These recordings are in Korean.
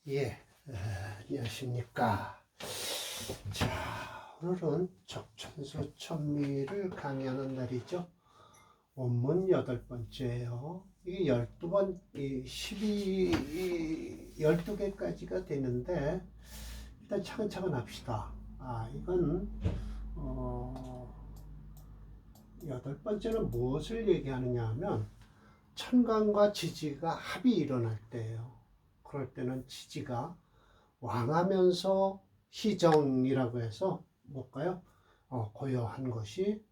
예, 안녕하십니까. 자, 오늘은 적천수 천미를 강의하는 날이죠. 원문 8번째예요. 이게 12번, 12개까지가 되는데, 일단 차근차근 합시다. 이건, 8번째는 무엇을 얘기하느냐 하면, 천간과 지지가 합이 일어날 때예요. 그럴 때는 지지가 왕하면서 희정이라고 해서 뭘까요? 고요한 것을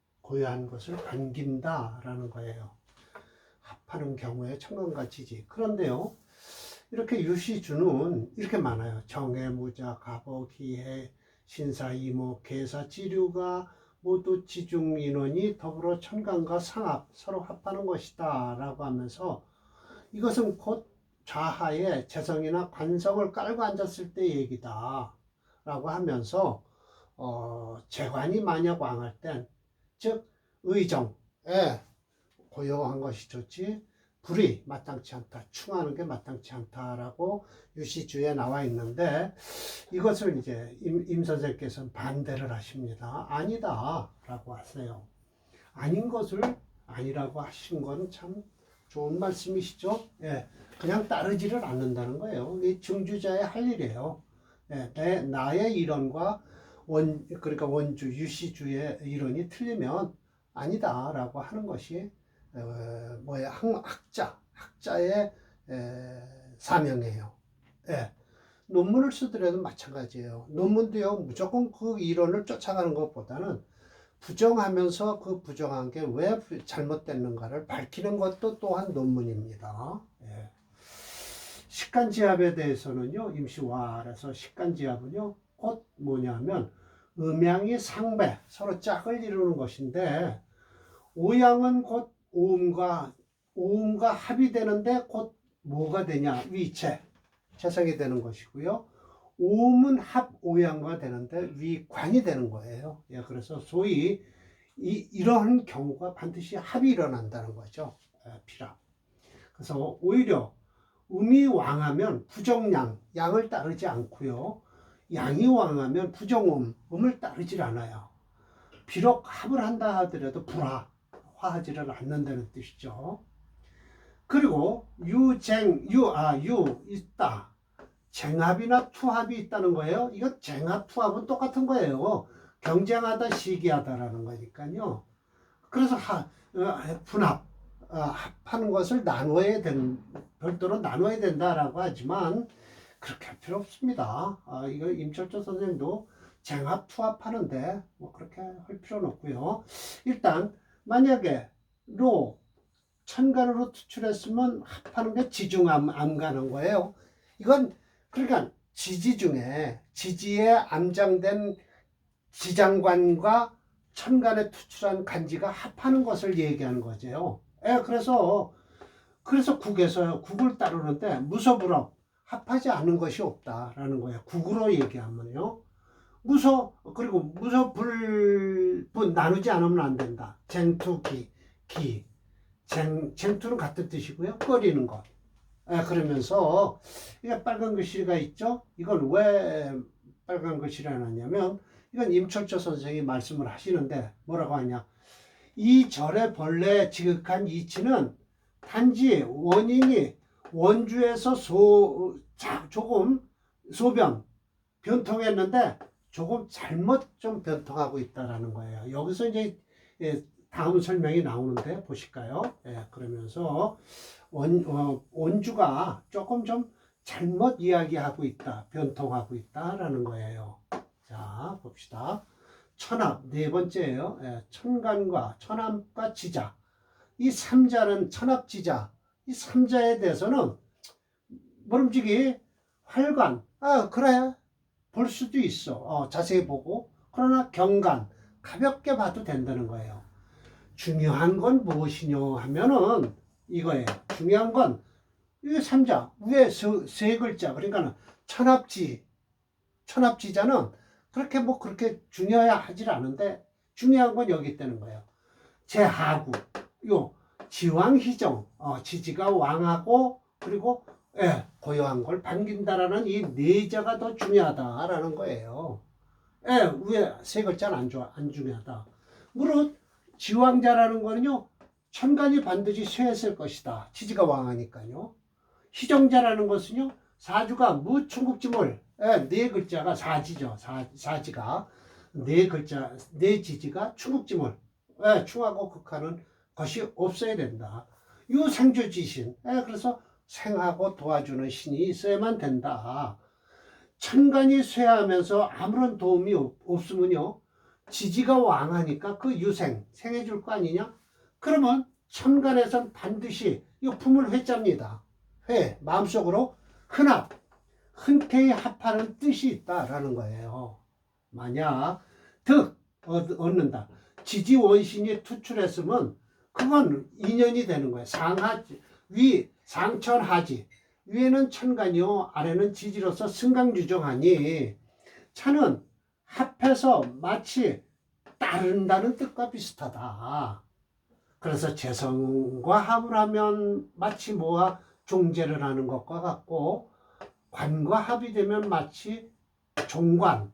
반긴다라는 거예요. 합하는 경우에 천간과 지지. 그런데요, 이렇게 유시주는 이렇게 많아요. 정해, 무자, 갑오, 기해, 신사, 이목, 계사, 지류가 모두 지중 인원이 더불어 천간과 상합, 서로 합하는 것이다 라고 하면서 이것은 곧 좌하에 재성이나 관성을 깔고 앉았을 때 얘기다 라고 하면서 재관이 만약 왕할 땐 즉 의정에 고요한 것이 좋지 불이 마땅치 않다, 충하는 게 마땅치 않다라고 유시주에 나와 있는데 이것을 이제 임 선생께서는 반대를 하십니다. 아니다 라고 하세요. 아닌 것을 아니라고 하신 건 참 좋은 말씀이시죠. 예, 그냥 따르지를 않는다는 거예요. 이 중주자의 할 일이에요. 예, 나의 이론과 그러니까 원주 유시주의 이론이 틀리면 아니다라고 하는 것이 학자의 사명이에요. 예. 논문을 쓰더라도 마찬가지예요. 논문도요, 무조건 그 이론을 쫓아가는 것보다는 부정하면서 그 부정한 게 왜 잘못됐는가를 밝히는 것도 또한 논문입니다. 예. 식간지압에 대해서는요, 임시화라서 식간지압은요, 곧 뭐냐면 음양이 상배, 서로 짝을 이루는 것인데 오양은 곧 오음과 합이 되는데 곧 뭐가 되냐? 위체, 재성이 되는 것이고요. 오음은 합 오양과 되는데 위관이 되는 거예요. 예, 그래서 소위 이러한 경우가 반드시 합이 일어난다는 거죠. 비랍. 그래서 오히려 음이 왕하면 부정양, 양을 따르지 않고요. 양이 왕하면 부정음, 음을 따르질 않아요. 비록 합을 한다 하더라도 화하지를 않는다는 뜻이죠. 그리고 유 있다. 쟁합이나 투합이 있다는 거예요. 이거 쟁합, 투합은 똑같은 거예요. 경쟁하다, 시기하다라는 거니까요. 그래서 분합, 합하는 것을 별도로 나눠야 된다라고 하지만 그렇게 할 필요 없습니다. 이거 임철조 선생님도 쟁합, 투합하는데 뭐 그렇게 할 필요는 없고요. 일단 만약에 천간으로 투출했으면 합하는 게 지중암 가는 거예요. 이건 그러니까 지지 중에 지지에 암장된 지장관과 천간에 투출한 간지가 합하는 것을 얘기하는 거죠. 그래서 국을 따르는데 무소불업 합하지 않는 것이 없다라는 거예요. 국으로 얘기하면요. 그리고 무소불분 나누지 않으면 안 된다. 쟁투기, 쟁투는 같은 뜻이고요. 끓이는 것. 그러면서 이게 빨간 글씨가 있죠. 이건 왜 빨간 글씨를 해놨냐면 이건 임철조 선생이 말씀을 하시는데 뭐라고 하냐, 이 절의 본래 지극한 이치는 단지 원인이 원주에서 조금 변통했는데 조금 잘못 좀 변통하고 있다라는 거예요. 여기서 이제 다음 설명이 나오는데 보실까요? 그러면서 원주가 조금 좀 잘못 이야기하고 있다, 변통하고 있다라는 거예요. 자, 봅시다. 천합, 네 번째예요. 천간과 천합과 지자. 이 삼자는 천합지자. 이 삼자에 대해서는 모름지기 활관. 그래. 볼 수도 있어. 자세히 보고. 그러나 경간, 가볍게 봐도 된다는 거예요. 중요한 건 무엇이냐 하면은 이거예요. 중요한 건 이 삼자 위에 세 글자, 그러니까 천합지자는 그렇게 중요해야 하질 않은데 중요한 건 여기 있다는 거예요. 제하구, 지왕희정, 지지가 왕하고 그리고 예, 고요한 걸 반긴다라는 이 내자가 더 중요하다라는 거예요. 예, 위에 세 글자는 안 중요하다. 물론 지왕자라는 거는요, 천간이 반드시 쇠했을 것이다. 지지가 왕하니까요. 희정자라는 것은요, 사주가 무충국지물, 예, 네 글자가 사지죠. 사지가 네 글자, 네 지지가 충국지물, 예, 충하고 극하는 것이 없어야 된다. 요 생조지신, 예, 그래서 생하고 도와주는 신이 있어야만 된다. 천간이 쇠하면서 아무런 도움이 없으면요, 지지가 왕하니까 그 유생, 생해줄 거 아니냐? 그러면 천간에선 반드시 이 품을 회자입니다. 회, 마음속으로 흔합, 흔쾌히 합하는 뜻이 있다라는 거예요. 만약 득 얻는다. 지지 원신이 투출했으면 그건 인연이 되는 거예요. 상하지, 상천하지. 위에는 천간이요, 아래는 지지로서 승강유정하니 차는 합해서 마치 따른다는 뜻과 비슷하다. 그래서 재성과 합을 하면 마치 뭐와 종재를 하는 것과 같고, 관과 합이 되면 마치 종관을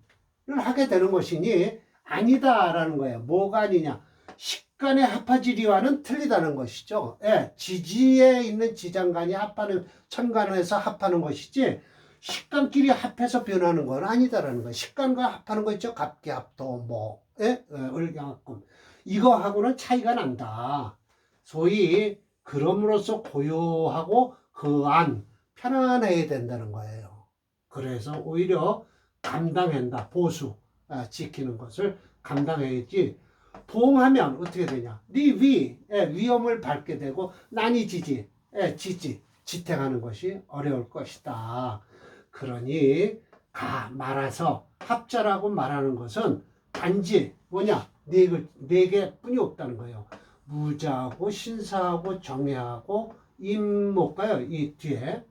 하게 되는 것이니 아니다라는 거예요. 뭐가 아니냐? 식간의 합하지리와는 틀리다는 것이죠. 예, 지지에 있는 지장간이 합하는, 천간에서 합하는 것이지 식간끼리 합해서 변하는 건 아니다라는 거예요. 식간과 합하는 거 있죠. 갑기합도 뭐, 예? 을경합금. 이거하고는 차이가 난다. 소위 그럼으로써 고요하고 그안 편안해야 된다는 거예요. 그래서 오히려 감당한다. 보수, 지키는 것을 감당해야지. 보응하면 어떻게 되냐? 네 위험을 밟게 되고 난이 지탱하는 것이 어려울 것이다. 그러니 말아서 합자라고 말하는 것은 단지 뭐냐? 네 개뿐이 없다는 거예요. 무자하고 신사하고 정해하고 임목가요. 이 뒤에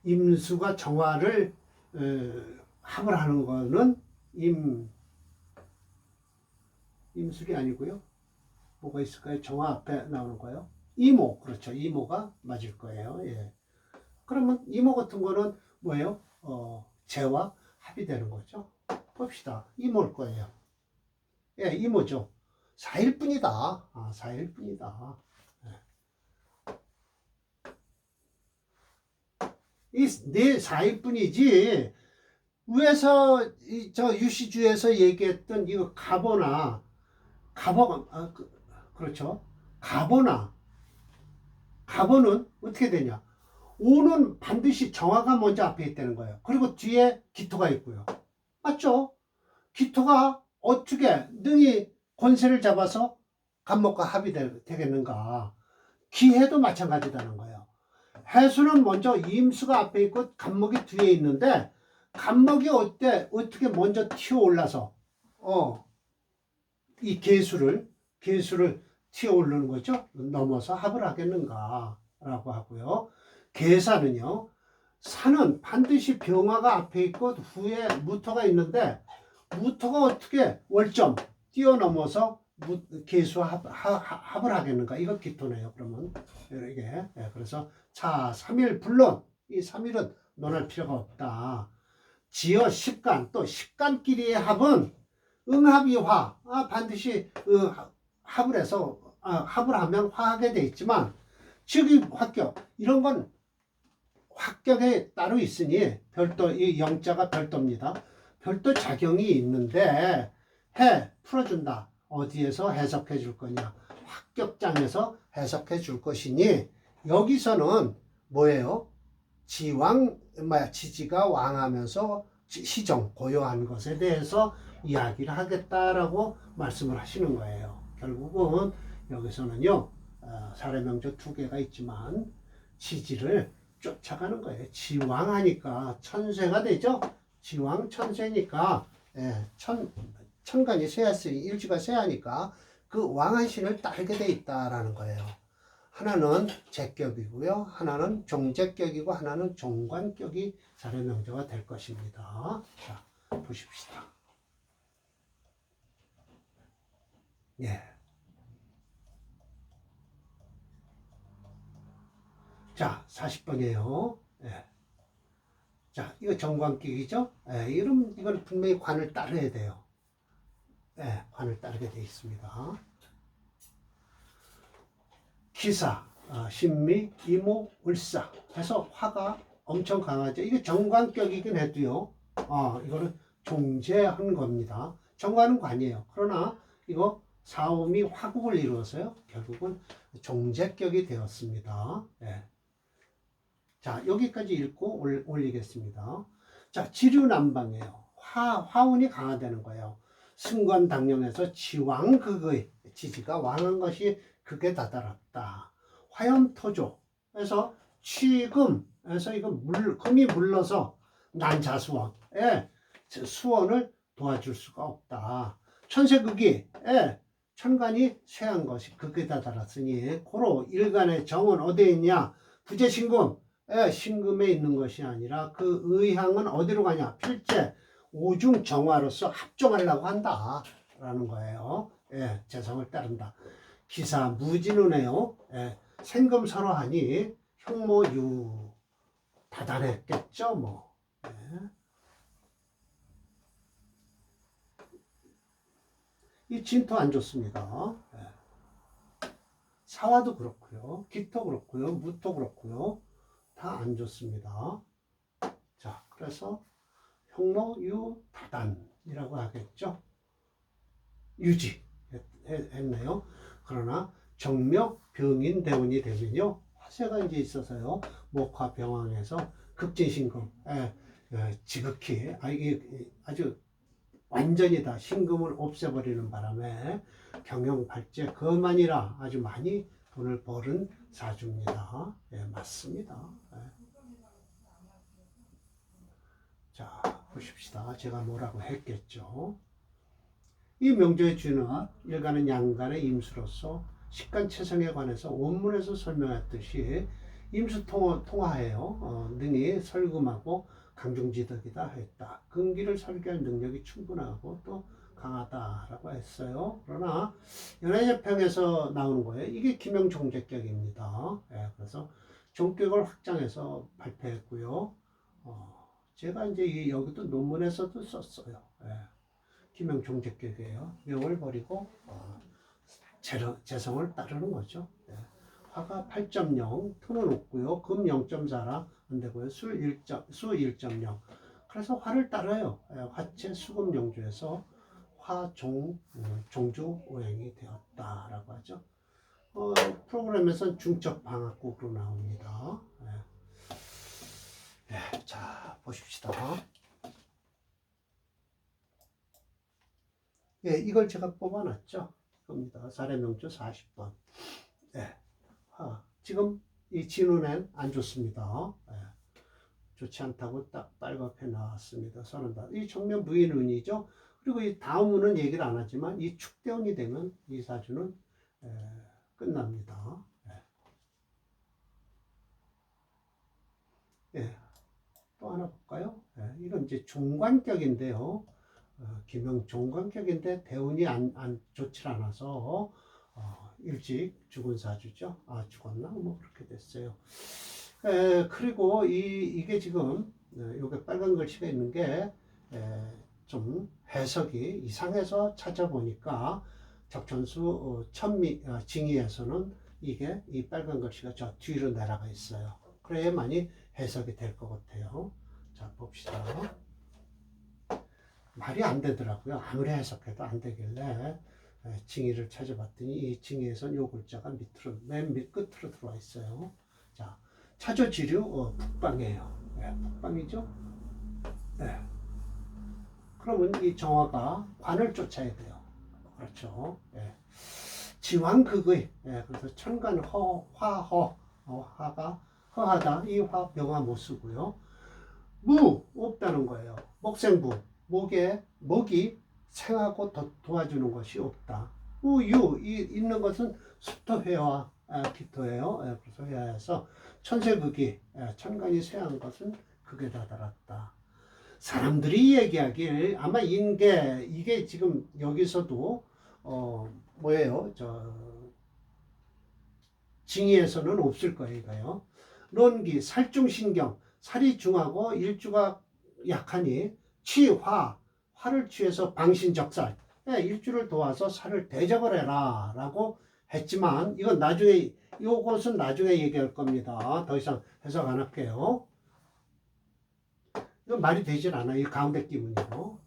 임수가 정화를 합을 하는 거는 임술이 아니고요. 뭐가 있을까요? 정화 앞에 나오는 거요. 이모, 그렇죠. 이모가 맞을 거예요. 예. 그러면 이모 같은 거는 뭐예요? 재와 합이 되는 거죠. 봅시다. 이모일 거예요. 예, 이모죠. 4일 뿐이다. 4일 뿐이다. 네 4일 뿐이지. 위에서 저 유시주에서 얘기했던 이거 그렇죠. 가보는 어떻게 되냐? 오는 반드시 정화가 먼저 앞에 있다는 거예요. 그리고 뒤에 기토가 있고요. 맞죠? 기토가 어떻게 능히 권세를 잡아서 간목과 합이 되겠는가? 기해도 마찬가지다는 거예요. 해수는 먼저 임수가 앞에 있고 간목이 뒤에 있는데 간목이 어떻게 먼저 튀어 올라서 이 계수를 튀어 오르는 거죠. 넘어서 합을 하겠는가라고 하고요. 계산은요. 산은 반드시 병화가 앞에 있고 후에 무토가 있는데 무토가 어떻게 월점 뛰어넘어서 계수 합을 하겠는가? 이거 기토네요. 그러면 이게 그래서 자 3일 불론 이 3일은 논할 필요가 없다. 지어 십간 또 십간끼리의 합은 응합이화 반드시 합을 해서 합을 하면 화하게 돼 있지만 즉위 합격 이런 건 합격에 따로 있으니 별도 이 영자가 별도입니다. 별도 작용이 있는데 풀어준다. 어디에서 해석해 줄 거냐? 합격장에서 해석해 줄 것이니 여기서는 뭐예요? 지지가 왕하면서 시정 고요한 것에 대해서 이야기를 하겠다라고 말씀을 하시는 거예요. 결국은 여기서는요 사례명조 2개가 있지만 지지를 쫓아가는 거예요. 지왕하니까 천쇠가 되죠. 지왕 천쇠니까 천간이 쇠했으니 일주가 쇠하니까 그 왕한 신을 따르게 돼 있다라는 거예요. 하나는 제격이고요. 하나는 종제격이고 하나는 종관격이 사례명조가 될 것입니다. 자, 보십시다. 예. 자, 40번이에요. 예. 자, 이거 정관격이죠? 예, 이건 분명히 관을 따르야 돼요. 예, 관을 따르게 돼 있습니다. 기사, 신미, 이모, 을사 해서 화가 엄청 강하죠. 이게 정관격이긴 해도요. 이거는 종재한 겁니다. 정관은 관이에요. 그러나 이거 사오미 화국을 이루어서요. 결국은 종재격이 되었습니다. 예. 자, 여기까지 읽고 올리겠습니다. 자, 지류난방이에요. 화운이 강화되는 거예요. 승관당령에서 지왕극의 지지가 왕한 것이 극에 다다랐다. 화염토조에서 취금에서 이거 금이 물러서 난자수원에 수원을 도와줄 수가 없다. 천세극이 천간이 쇠한 것이 극에 다다랐으니 고로 일간의 정은 어디에 있냐? 부재신금 신금에 있는 것이 아니라 그 의향은 어디로 가냐? 필제 오중정화로서 합종하려고 한다 라는 거예요. 예, 재성을 따른다. 기사 무진운해요. 예, 생금설화하니 형모유 다단했겠죠 뭐. 예. 이 진토 안 좋습니다. 예. 사화도 그렇고요, 기토 그렇고요, 무토 그렇고요, 다 안 좋습니다. 자, 그래서 형모유다단이라고 하겠죠. 유지 했네요. 그러나 정묘 병인 대운이 되면요, 화세가 이제 있어서요, 목화 병왕에서 급진신금, 지극히 이게 아주 완전히 다 신금을 없애버리는 바람에 경영발제 그만이라 아주 많이 돈을 버는 사주입니다. 예, 맞습니다. 예. 자, 보십시다. 제가 뭐라고 했겠죠. 이 명조의 주는 일간은 양간의 임수로서 식간체성에 관해서 원문에서 설명했듯이 임수통화해요. 능히 설금하고 강중지덕이다 했다. 금기를 설계할 능력이 충분하고 또 강하다라고 했어요. 그러나 연애제평에서 나오는 거예요. 이게 김영종제격입니다. 예, 그래서 종격을 확장해서 발표했고요. 제가 이제 여기도 논문에서도 썼어요. 예. 김영종제격이에요. 명을 버리고 재성을 따르는 거죠. 예. 화가 8.0, 토는 없고요. 금 0.4라 안 되고요. 수 1.0. 그래서 화를 따라요. 예. 화체 수금 영주에서 화종 종주 오행이 되었다라고 하죠. 프로그램에서는 중적 방학국으로 나옵니다. 예. 예. 자, 보십시다. 예, 이걸 제가 뽑아놨죠. 이겁니다. 사례명조 40번. 예. 지금 이 진운엔 안 좋습니다. 예. 좋지 않다고 딱 빨갛게 나왔습니다. 선언다. 이 정면 무인운이죠. 그리고 이 다음 운은 얘기를 안 하지만 이 축대운이 되면 이 사주는 끝납니다. 예. 또 하나 볼까요? 예. 이건 이제 종관격인데요. 김영 종관격인데 대운이 안 좋지 않아서 일찍 죽은 사주죠. 죽었나? 뭐 그렇게 됐어요. 그리고 이게 지금 요게 빨간 글씨가 있는 게 좀 해석이 이상해서 찾아보니까 적천수 징의에서는 이게 이 빨간 글씨가 저 뒤로 내려가 있어요. 그래야만이 해석이 될 것 같아요. 자, 봅시다. 말이 안 되더라고요. 아무리 해석해도 안 되길래 징의를 찾아봤더니 이 징의에선 요 글자가 밑으로 맨 밑 끝으로 들어와 있어요. 자, 차조지류 북방이에요. 북방이죠. 네. 그러면 이 정화가 관을 쫓아야 돼요. 그렇죠. 지왕극의 그래서 천간 화가 허하다. 이 화 병화 못 쓰고요. 무 없다는 거예요. 목생부 목이 생하고 도와주는 것이 없다. 유 있는 것은 수토회화 기토예요. 그래서 회화에서 천세극이 천간이 쇠한 것은 극에 다다랐다. 사람들이 얘기하길 아마 이게 지금 여기서도 뭐예요? 징의에서는 없을 거예요. 론기, 살중신경, 살이 중하고 일주가 약하니 취화, 화를 취해서 방신적살, 일주를 도와서 살을 대적을 해라 라고 했지만 이건 나중에 요것은 나중에 얘기할 겁니다. 더 이상 해석 안 할게요. 이건 말이 되질 않아요. 이 가운데 기문이고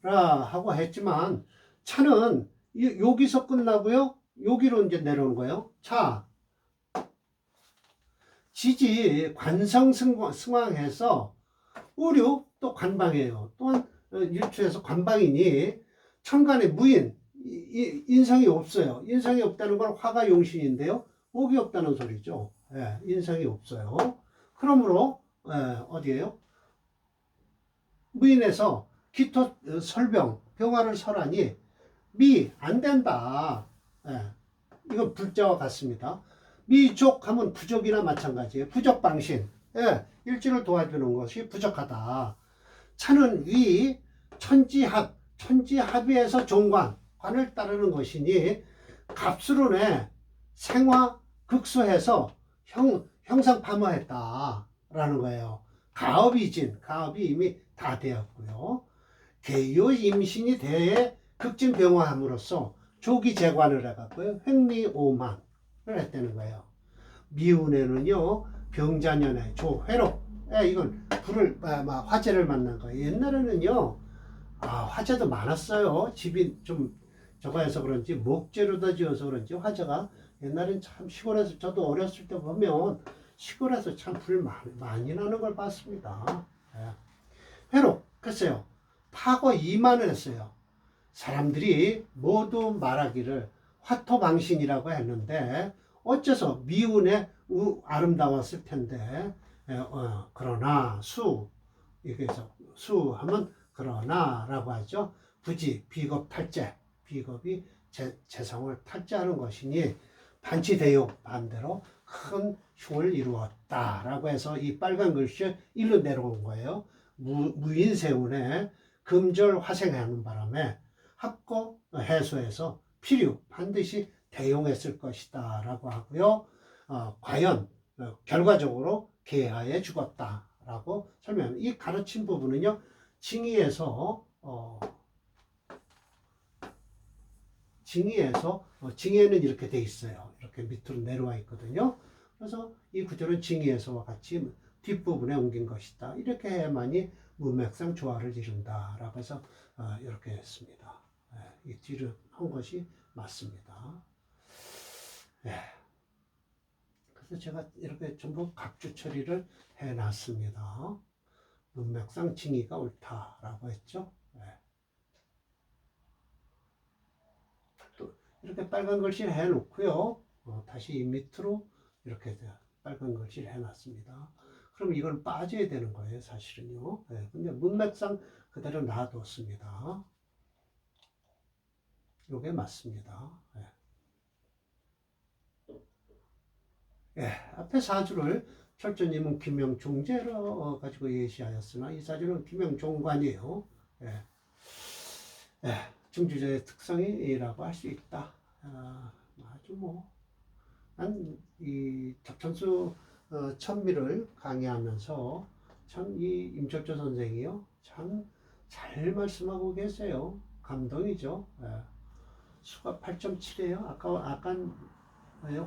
라 하고 했지만 차는 여기서 끝나고요. 여기로 이제 내려오는 거예요. 차 지지 관성 승왕해서 오류 또 관방이에요. 또한 일주에서 관방이니 천간에 무인 인성이 없어요. 인성이 없다는 건 화가 용신인데요. 복이 없다는 소리죠. 예, 인성이 없어요. 그러므로 어디에요? 무인에서 기토 설병 병화를 설하니 미 안 된다. 예, 이건 불자와 같습니다. 미족하면 부족이나 마찬가지예요. 부족방신. 예, 일지를 도와주는 것이 부족하다. 차는 위 천지합, 천지합의에서 종관, 관을 따르는 것이니 갑수론에 생화 극소해서 형상파모했다라는 거예요. 가업이진, 가업이 이미 다 되었고요. 개요 임신이 대해 극진병화함으로써 조기 재관을 해갖고요. 횡리오만을 했다는 거예요. 미운에는요, 병자년에 조회로, 이건 불을, 화재를 만난 거예요. 옛날에는요, 화재도 많았어요. 집이 좀 저거 해서 그런지, 목재로다 지어서 그런지, 화재가 옛날엔 참 시골에서, 저도 어렸을 때 보면 시골에서 참 불 많이 나는 걸 봤습니다. 회로, 글쎄요, 파거 이만을 했어요. 사람들이 모두 말하기를 화토방신이라고 했는데 어째서 미운에 아름다웠을 텐데 그러나 여기서 수하면 그러나라고 하죠. 부지 비겁 탈재 비겁이 재성을 탈재하는 것이니 반치대용 반대로 큰 흉을 이루었다라고 해서 이 빨간 글씨 일로 내려온 거예요. 무인세운에 금절 화생하는 바람에 합고 해소해서 필요 반드시 대용했을 것이다 라고 하고요. 과연 결과적으로 개하에 죽었다 라고 설명합니다. 이 가르친 부분은요. 징의에서 징의에는 이렇게 돼 있어요. 이렇게 밑으로 내려와 있거든요. 그래서 이 구절은 징의에서와 같이 뒷부분에 옮긴 것이다. 이렇게 해야만이 문맥상 조화를 이룬다 라고 해서 이렇게 했습니다. 이 뒤를 한 것이 맞습니다. 그래서 제가 이렇게 전부 각주 처리를 해놨습니다. 문맥상 징의가 옳다라고 했죠. 또 이렇게 빨간 글씨를 해놓고요. 다시 이 밑으로 이렇게 빨간 글씨를 해놨습니다. 그럼 이건 빠져야 되는 거예요, 사실은요. 근데 문맥상 그대로 놔뒀습니다. 요게 맞습니다. 앞에 사주를 철저님은 김명종제로 가지고 예시하였으나 이 사주는 김명종관이에요. 중주제의 특성이라고 할 수 있다. 아주 난 이 적천수 천미를 강의하면서 참 이 임철조 선생이요 참 잘 말씀하고 계세요. 감동이죠. 수가 8.7이에요. 아까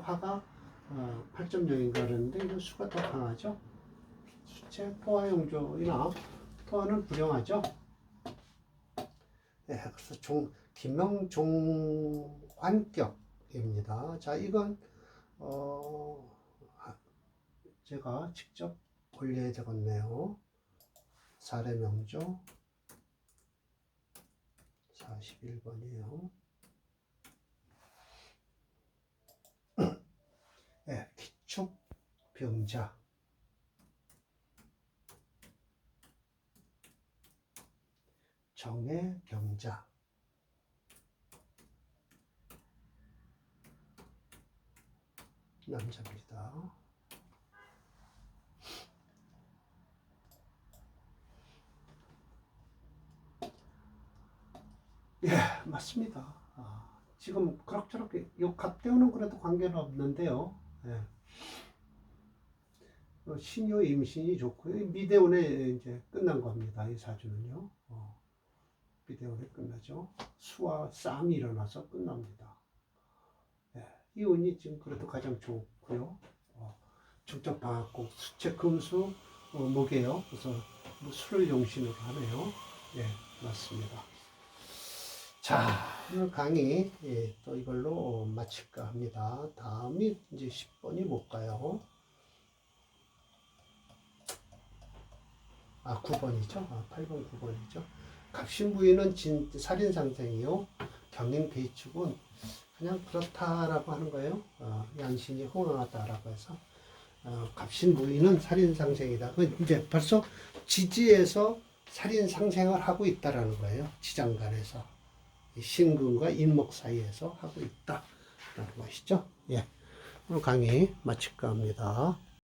화가 8.0인가 그랬는데 이거 수가 더 강하죠. 수체 토화용조이나 토화는 불용하죠. 그래서 김명종환격입니다. 자, 이건 제가 직접 올려 적었네요. 사례명조 41번이에요. 기축병자 정해경자 남자입니다. 맞습니다. 지금 그럭저럭 요 갑대운은 그래도 관계는 없는데요. 예. 신요 임신이 좋고요. 미대운에 이제 끝난 겁니다. 이 사주는요. 미대운에 끝나죠. 수와 싸움이 일어나서 끝납니다. 예. 이 운이 지금 그래도 가장 좋고요. 중적 방학국 수체 금수 목이에요. 그래서 뭐 술을 용신으로 하네요. 예, 맞습니다. 자, 오늘 강의 또 이걸로 마칠까 합니다. 다음이 이제 10번이 뭘까요? 9번이죠. 8번, 9번이죠. 갑신부인은 살인상생이요. 경행대축은 그냥 그렇다라고 하는 거예요. 양신이 흥황하다라고 해서. 갑신부인은 살인상생이다. 이제 벌써 지지에서 살인상생을 하고 있다라는 거예요. 지장간에서. 신금과 인목 사이에서 하고 있다라는 것이죠. 예. 오늘 강의 마칠까 합니다.